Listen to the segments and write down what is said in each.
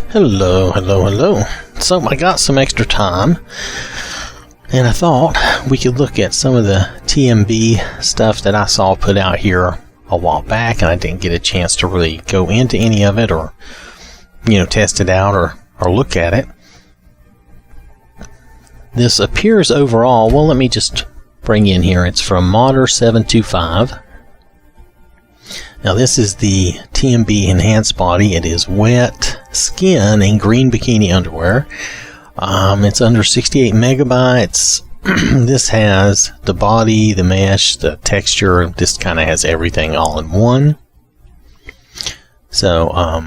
Hello. So I got some extra time, and I thought we could look at some of the TMB stuff that I saw put out here a while back, and I didn't get a chance to really go into any of it or, test it out or look at it. This appears overall, well, let me just bring in here. It's from Modder725. Now this is the Tmb Enhanced Body. It is wet skin and green bikini underwear. It's under 68 megabytes. This has the body, the mesh, the texture. This kind of has everything all in one. So,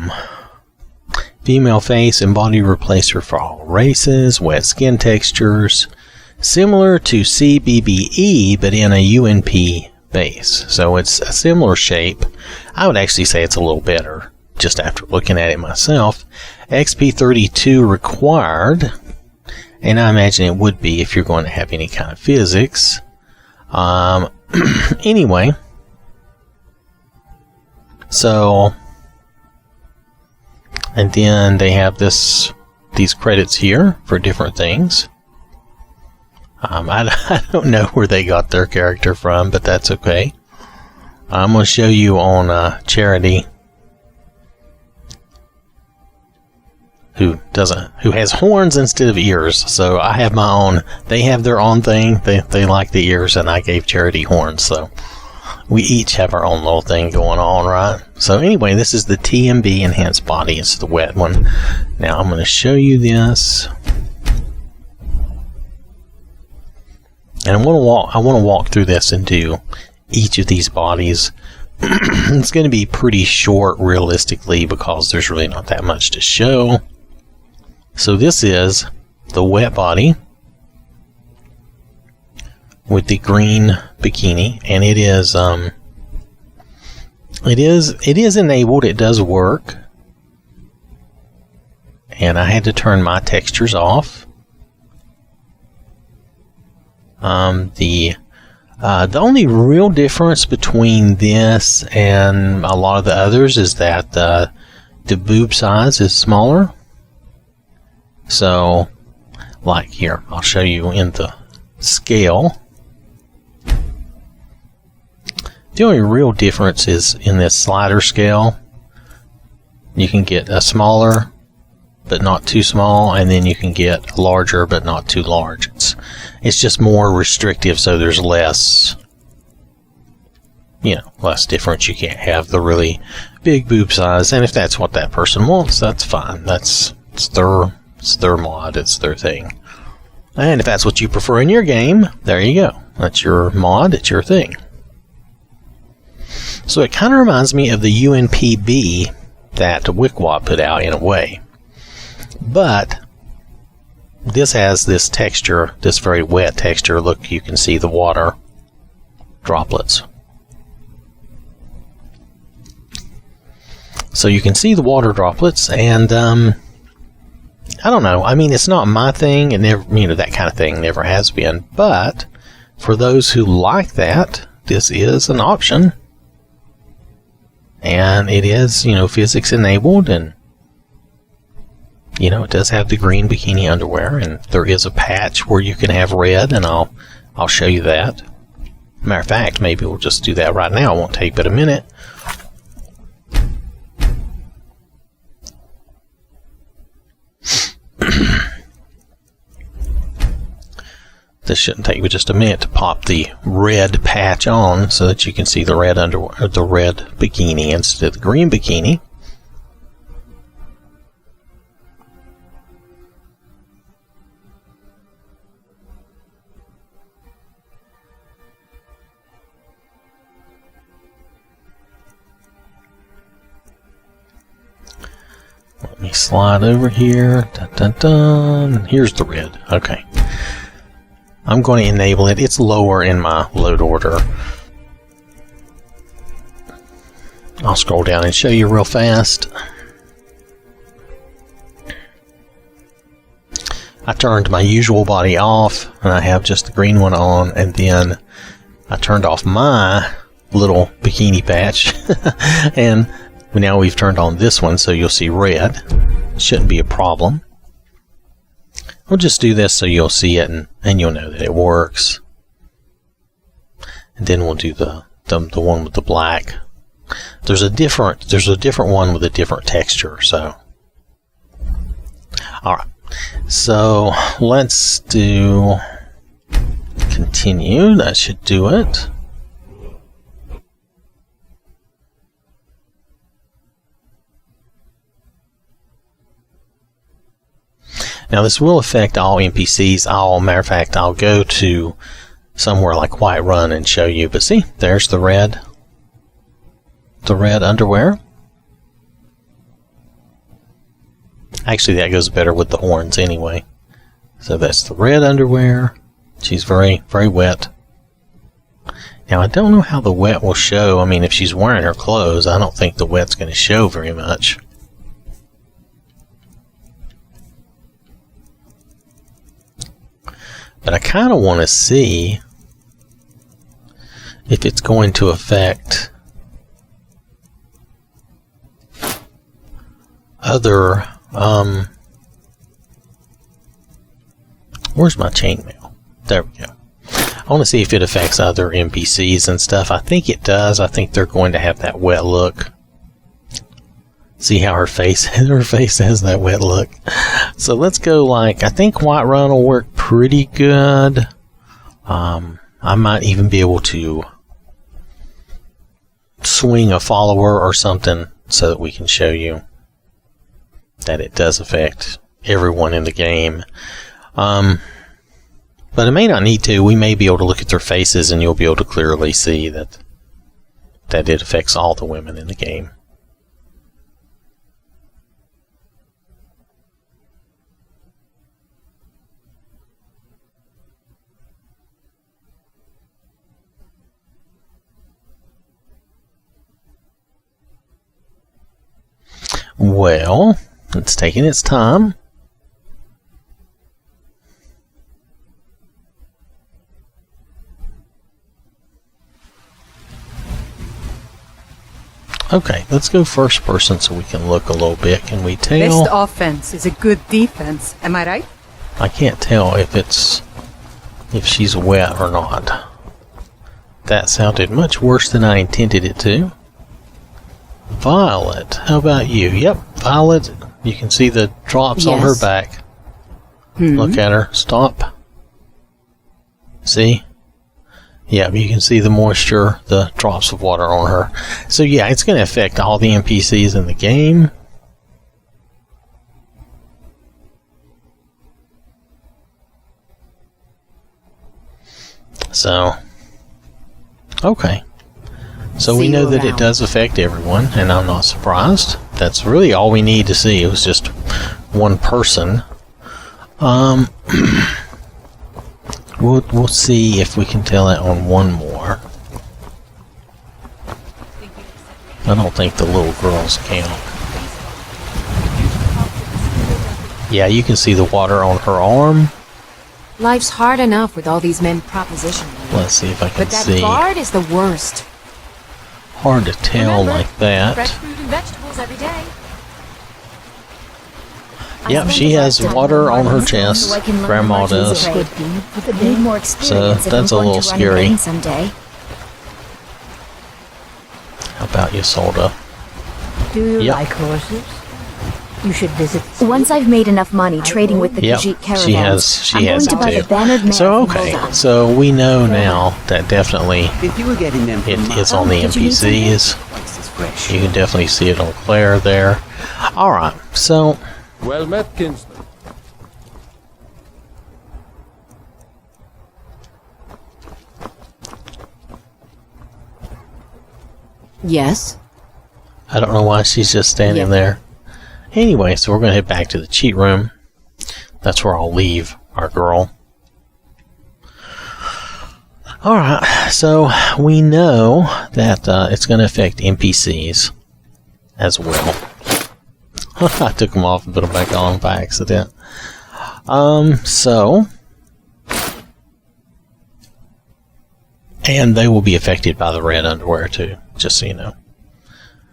female face and body replacer for all races, wet skin textures, similar to CBBE, but in a UNP base. So it's a similar shape. I would actually say it's a little better, just after looking at it myself. XP32 required, and I imagine it would be if you're going to have any kind of physics. Anyway, so, and then they have these credits here for different things. I don't know where they got their character from, but that's okay. I'm going to show you on Charity, who has horns instead of ears. So I have my own. They have their own thing. They like the ears, and I gave Charity horns. So we each have our own little thing going on, right? So anyway, this is the Tmb Enhanced Body. It's the wet one. Now I'm going to show you this. And I want to walk through this and do each of these bodies. It's going to be pretty short, realistically, because there's really not that much to show. So this is the wet body with the green bikini, and it is enabled. It does work, and I had to turn my textures off. The only real difference between this and a lot of the others is that the boob size is smaller. So, like here, I'll show you in the scale. The only real difference is in this slider scale. You can get a smaller, but not too small, and then you can get larger, but not too large. It's just more restrictive, so there's less, less difference. You can't have the really big boob size, and if that's what that person wants, that's fine. It's their mod, it's their thing. And if that's what you prefer in your game, there you go. That's your mod, it's your thing. So it kind of reminds me of the UNPB that Wickwap put out in a way. But this has this texture, this very wet texture. Look, you can see the water droplets. So you can see the water droplets, and I don't know. I mean, it's not my thing, and never, that kind of thing never has been. But for those who like that, this is an option, and it is, physics enabled, and it does have the green bikini underwear, and there is a patch where you can have red, and I'll show you that. Matter of fact, maybe we'll just do that right now. It won't take but a minute. This shouldn't take but just a minute to pop the red patch on so that you can see the red underwear, the red bikini instead of the green bikini. Let me slide over here. Dun, dun, dun. Here's the red. Okay. I'm going to enable it. It's lower in my load order. I'll scroll down and show you real fast. I turned my usual body off, and I have just the green one on, and then I turned off my little bikini patch. And now we've turned on this one, so you'll see red. Shouldn't be a problem. We'll just do this so you'll see it and you'll know that it works. And then we'll do the one with the black. There's a different one with a different texture, so. Alright. So let's do continue. That should do it. Now this will affect all NPCs. Matter of fact, I'll go to somewhere like Whiterun and show you. But see, there's the red underwear. Actually, that goes better with the horns anyway. So that's the red underwear. She's very, very wet. Now I don't know how the wet will show. I mean, if she's wearing her clothes, I don't think the wet's going to show very much. But I kind of want to see if it's going to affect other, where's my chainmail? There we go. I want to see if it affects other NPCs and stuff. I think it does. I think they're going to have that wet look. See how her face has that wet look. So let's go like, I think Whiterun will work pretty good. I might even be able to swing a follower or something so that we can show you that it does affect everyone in the game. But it may not need to. We may be able to look at their faces and you'll be able to clearly see that it affects all the women in the game. Well, it's taking its time. Okay, let's go first person so we can look a little bit. Can we tell? Best offense is a good defense. Am I right? I can't tell if she's wet or not. That sounded much worse than I intended it to. Violet, how about you? Yep, Violet. You can see the drops on her back. Look at her. Stop. See? Yeah, you can see the moisture, the drops of water on her. So yeah, it's going to affect all the NPCs in the game. So, okay. So we know that it does affect everyone, and I'm not surprised. That's really all we need to see. It was just one person. We'll see if we can tell it on one more. I don't think the little girls count. Yeah, you can see the water on her arm. Life's hard enough with all these men propositioning. Let's see if I can see. But that bard is the worst. Hard to tell. Remember, like that. Fresh fruit and vegetables every day. Yep, she has water on her chest. Grandma does. So that's a little scary. How about you, Solda? Do you like horses? You should visit. Once I've made enough money trading with the Khajiit caravans, she has it too. So okay, so we know now that definitely it is on the NPCs. You can definitely see it on Claire there. Alright, so well met, kinsman. Yes? I don't know why she's just standing there. Anyway, so we're going to head back to the cheat room. That's where I'll leave our girl. Alright, so we know that it's going to affect NPCs as well. I took them off and put them back on by accident. And they will be affected by the red underwear too, just so you know.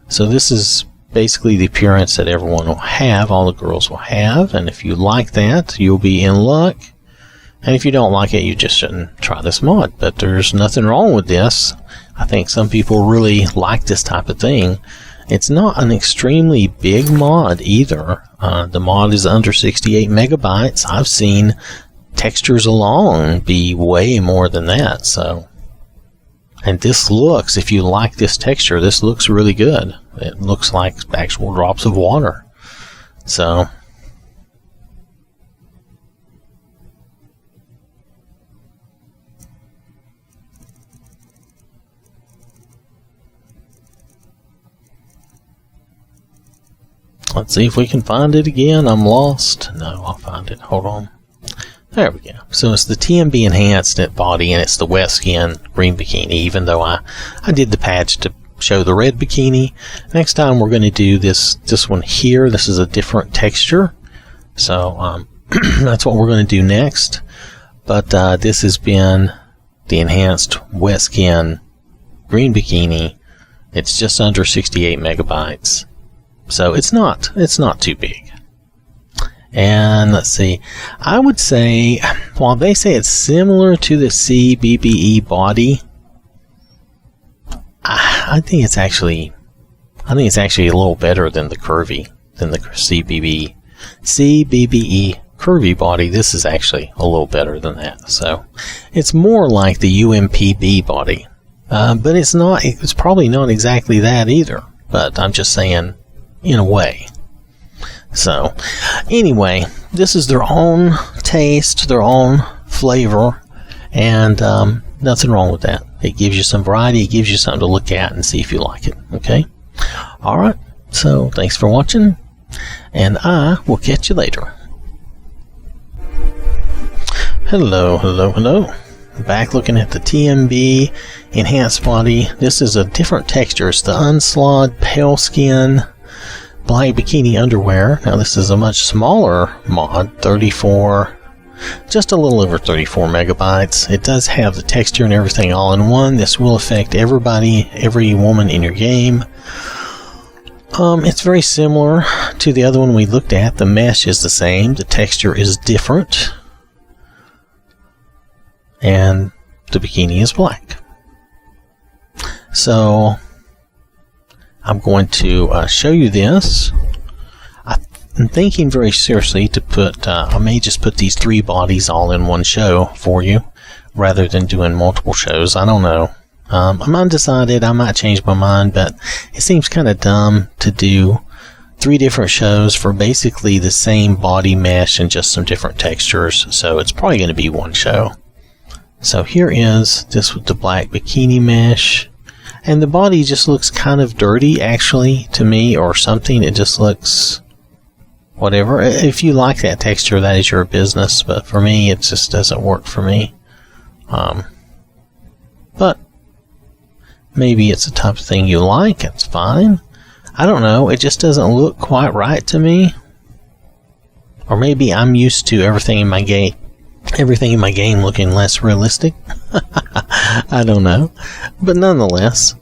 So this is basically the appearance that everyone will have, all the girls will have, and if you like that, you'll be in luck. And if you don't like it, you just shouldn't try this mod. But there's nothing wrong with this. I think some people really like this type of thing. It's not an extremely big mod either. The mod is under 68 megabytes. I've seen textures alone be way more than that, so... And this looks, if you like this texture, this looks really good. It looks like actual drops of water. So, let's see if we can find it again. I'm lost. No, I'll find it. Hold on. There we go. So it's the Tmb Enhanced Body, and it's the wet skin green bikini, even though I did the patch to show the red bikini. Next time we're going to do this one here. This is a different texture. So that's what we're going to do next. But this has been the Enhanced Wet Skin Green Bikini. It's just under 68 megabytes. So it's not too big. And let's see, I would say, while they say it's similar to the CBBE body, I think it's actually a little better than the CBBE curvy body. This is actually a little better than that. So it's more like the UMPB body, but it's not. It's probably not exactly that either. But I'm just saying, in a way. So, anyway, this is their own taste, their own flavor, and nothing wrong with that. It gives you some variety, it gives you something to look at and see if you like it, okay? Alright, so thanks for watching, and I will catch you later. Hello. Back looking at the Tmb Enhanced Body. This is a different texture. It's the Unslaad-Pale skin black bikini underwear. Now this is a much smaller mod, 34, just a little over 34 megabytes. It does have the texture and everything all in one. This will affect everybody, every woman in your game. It's very similar to the other one we looked at. The mesh is the same, the texture is different, and the bikini is black. So I'm going to show you this. I'm thinking very seriously to put, I may just put these 3 bodies all in one show for you, rather than doing multiple shows. I don't know. I'm undecided. I might change my mind, but it seems kind of dumb to do 3 different shows for basically the same body mesh and just some different textures. So it's probably going to be one show. So here is this with the black bikini mesh. And the body just looks kind of dirty, actually, to me, or something. It just looks whatever. If you like that texture, that is your business. But for me, it just doesn't work for me. But maybe it's the type of thing you like. It's fine. I don't know. It just doesn't look quite right to me. Or maybe I'm used to everything in my game looking less realistic. I don't know. But nonetheless,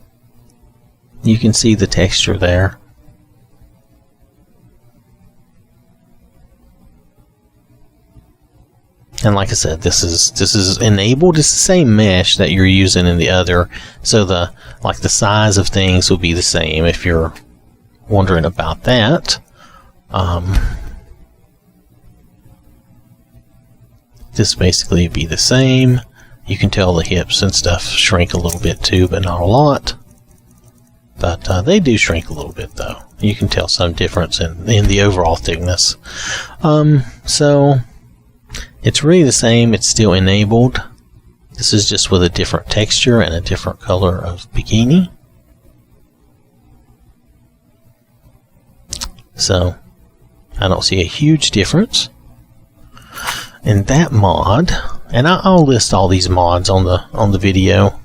you can see the texture there. And like I said, this is enabled. It's the same mesh that you're using in the other. So the size of things will be the same if you're wondering about that. This basically would be the same. You can tell the hips and stuff shrink a little bit too, but not a lot. But they do shrink a little bit though. You can tell some difference in the overall thickness. So it's really the same. It's still enabled. This is just with a different texture and a different color of bikini. So I don't see a huge difference in that mod, and I'll list all these mods on the video.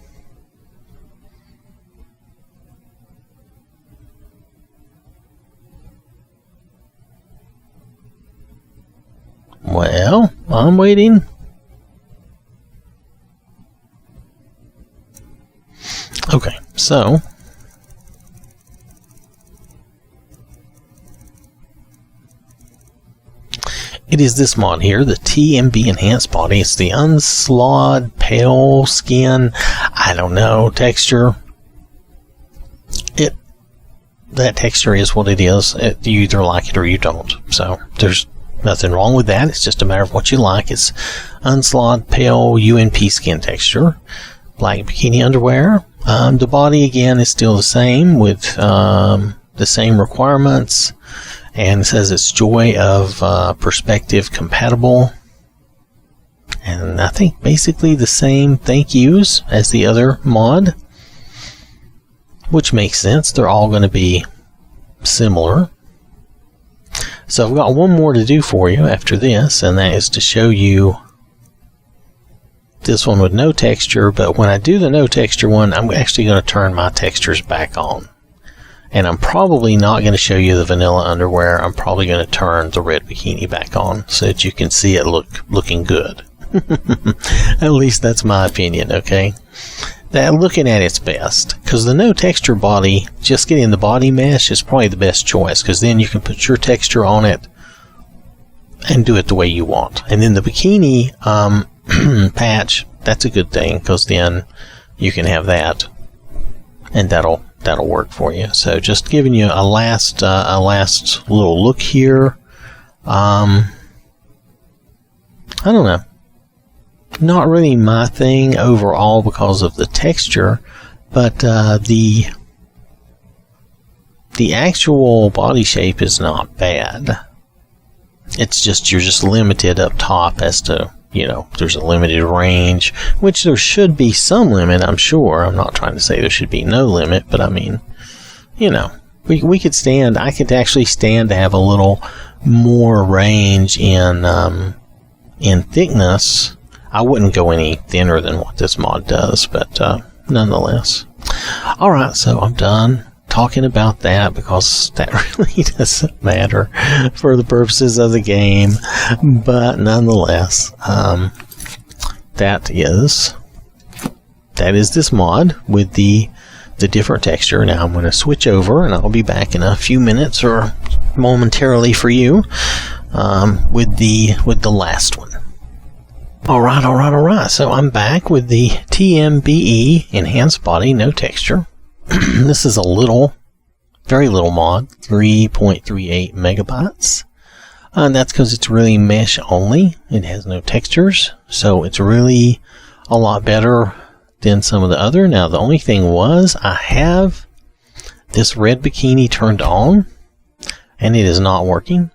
Well, I'm waiting. Okay, so it is this mod here, the Tmb Enhanced Body. It's the Unslaad-Pale skin, I don't know, texture. That texture is what it is. You either like it or you don't. So there's nothing wrong with that. It's just a matter of what you like. It's Unslaad-Pale UNP skin texture. Black bikini underwear. The body, again, is still the same with the same requirements. And it says it's Joy of Perspective compatible. And I think basically the same thank yous as the other mod. Which makes sense. They're all going to be similar. So I've got one more to do for you after this, and that is to show you this one with no texture. But when I do the no texture one, I'm actually going to turn my textures back on. And I'm probably not going to show you the vanilla underwear. I'm probably going to turn the red bikini back on so that you can see it looking good. At least that's my opinion, okay? That looking at its best, because the no texture body, just getting the body mesh is probably the best choice, because then you can put your texture on it and do it the way you want. And then the bikini patch, that's a good thing, because then you can have that, and that'll work for you. So just giving you a last little look here. I don't know. Not really my thing overall because of the texture, but the actual body shape is not bad. It's just you're just limited up top as to, you know, there's a limited range, which there should be some limit, I'm sure. I'm not trying to say there should be no limit, but I mean, you know, we could stand. I could actually stand to have a little more range in thickness. I wouldn't go any thinner than what this mod does, but nonetheless. Alright, so I'm done talking about that because that really doesn't matter for the purposes of the game. But nonetheless, that is this mod with the different texture. Now I'm going to switch over and I'll be back in a few minutes or momentarily for you with the last one. Alright. So I'm back with the Tmb Enhanced Body, no texture. This is a very little mod, 3.38 megabytes. And that's because it's really mesh only. It has no textures. So it's really a lot better than some of the other. Now, the only thing was I have this red bikini turned on and it is not working.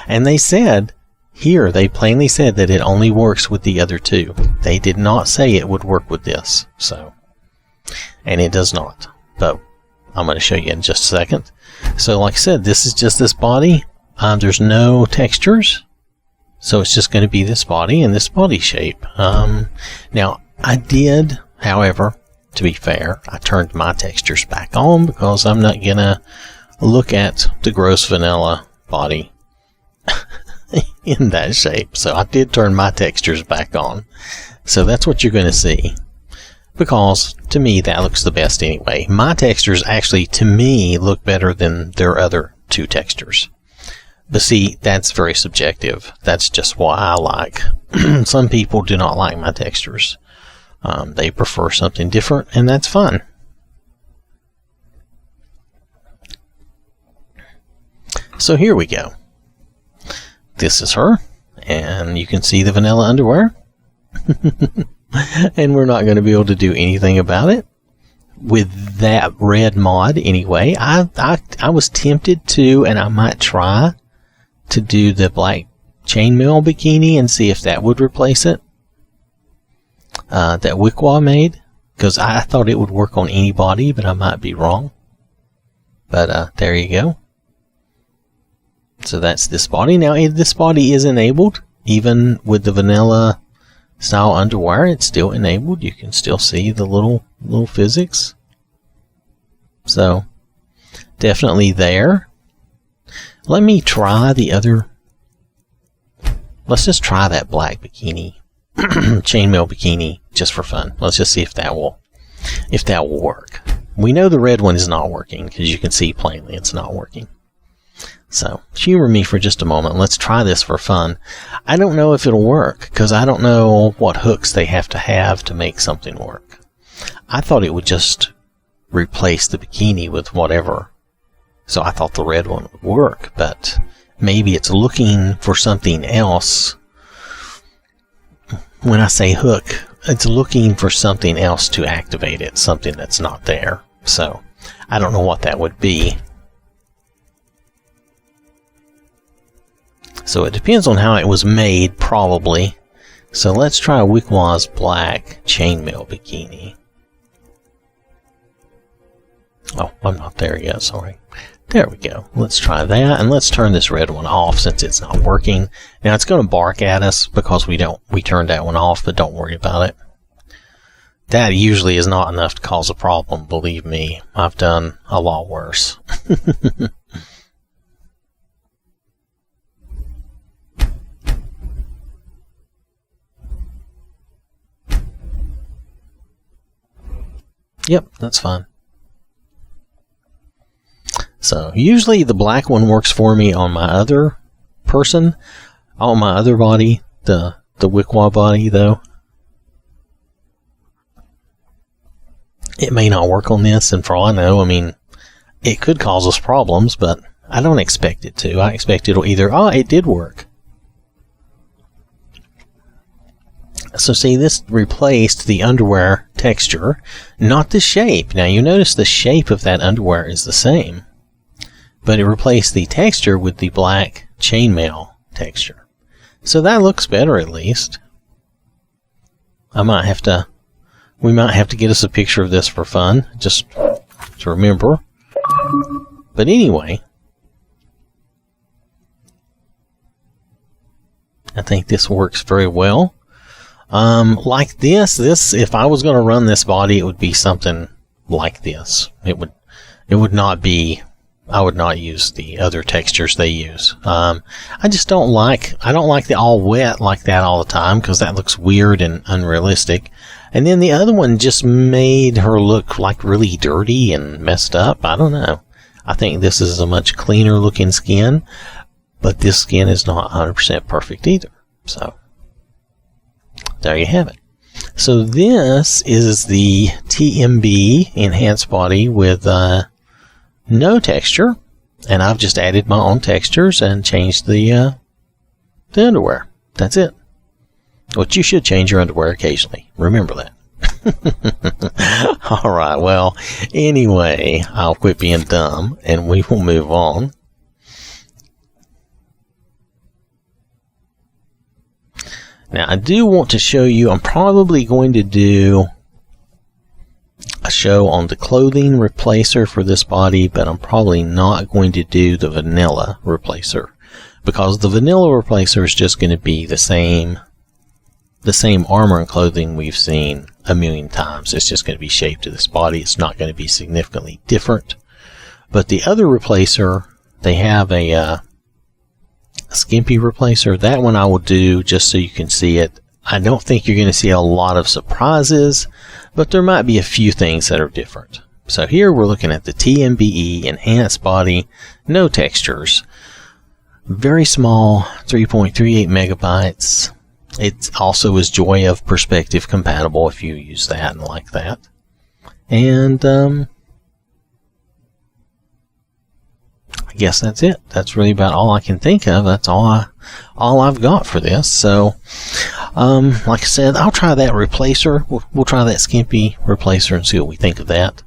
And they said, here, they plainly said that it only works with the other two. They did not say it would work with this. So, and it does not. But I'm going to show you in just a second. So, like I said, this is just this body. There's no textures. So, it's just going to be this body and this body shape. Now, I did, however, to be fair, I turned my textures back on because I'm not going to look at the gross vanilla body in that shape. So I did turn my textures back on. So that's what you're going to see. Because to me that looks the best anyway. My textures actually to me look better than their other two textures. But see, that's very subjective. That's just what I like. Some people do not like my textures. They prefer something different, and that's fine. So here we go. This is her, and you can see the vanilla underwear. And we're not going to be able to do anything about it with that red mod anyway. I was tempted to, and I might try to do the black chainmail bikini and see if that would replace it. That Wikwa made, because I thought it would work on any body, but I might be wrong. But there you go. So that's this body. Now, if this body is enabled, even with the vanilla style underwear, it's still enabled. You can still see the little physics. So, definitely there. Let me try the other. Let's just try that black bikini. Chainmail bikini, just for fun. Let's just see if that will if that will work. We know the red one is not working because you can see plainly it's not working. So humor me for just a moment. Let's try this for fun. I don't know if it'll work because I don't know what hooks they have to make something work. I thought it would just replace the bikini with whatever. So I thought the red one would work, but maybe it's looking for something else. When I say hook, it's looking for something else to activate it, something that's not there. So I don't know what that would be. So it depends on how it was made, probably. So let's try Wickwa's black chainmail bikini. Oh, I'm not there yet, sorry. There we go. Let's try that, and let's turn this red one off since it's not working. Now it's going to bark at us because we turned that one off, but don't worry about it. That usually is not enough to cause a problem, believe me. I've done a lot worse. Yep, that's fine. So usually the black one works for me on my other person, on my other body, the Wickwa body though. It may not work on this, and for all I know, I mean, it could cause us problems, but I don't expect it to. I expect it'll either, it did work. So see, this replaced the underwear texture, not the shape. Now you notice the shape of that underwear is the same, but it replaced the texture with the black chainmail texture. So that looks better at least. We might have to get us a picture of this for fun, just to remember. But anyway, I think this works very well. Like this, if I was going to run this body, it would be something like this. It would not be, I would not use the other textures they use. I don't like the all wet like that all the time because that looks weird and unrealistic. And then the other one just made her look like really dirty and messed up. I don't know. I think this is a much cleaner looking skin, but this skin is not 100% perfect either. So there you have it. So this is the Tmb Enhanced Body with no texture, and I've just added my own textures and changed the underwear. That's it. But you should change your underwear occasionally. Remember that. Alright, well, anyway, I'll quit being dumb, and we will move on. Now, I do want to show you, I'm probably going to do a show on the clothing replacer for this body, but I'm probably not going to do the vanilla replacer, because the vanilla replacer is just going to be the same armor and clothing we've seen a million times. It's just going to be shaped to this body. It's not going to be significantly different. But the other replacer, they have a skimpy replacer. That one I will do just so you can see it. I don't think you're going to see a lot of surprises, but there might be a few things that are different. So here we're looking at the Tmb Enhanced Body, no textures, very small, 3.38 megabytes. It also is Joy of Perspective compatible if you use that and like that. And I guess that's it. That's really about all I can think of. That's all I've got for this. So, like I said, I'll try that replacer. We'll try that skimpy replacer and see what we think of that.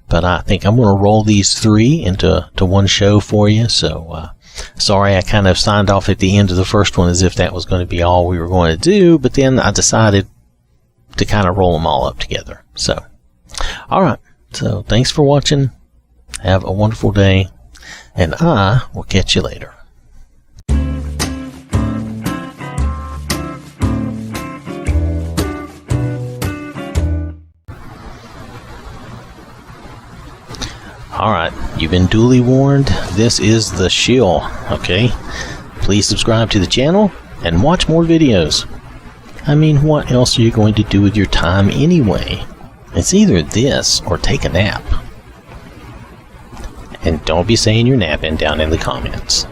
But I think I'm going to roll these three into one show for you. So, sorry, I kind of signed off at the end of the first one as if that was going to be all we were going to do. But then I decided to kind of roll them all up together. So, alright. So, thanks for watching. Have a wonderful day. And I will catch you later. Alright, you've been duly warned. This is the shill, okay? Please subscribe to the channel and watch more videos. I mean, what else are you going to do with your time anyway? It's either this or take a nap. And don't be saying you're napping down in the comments.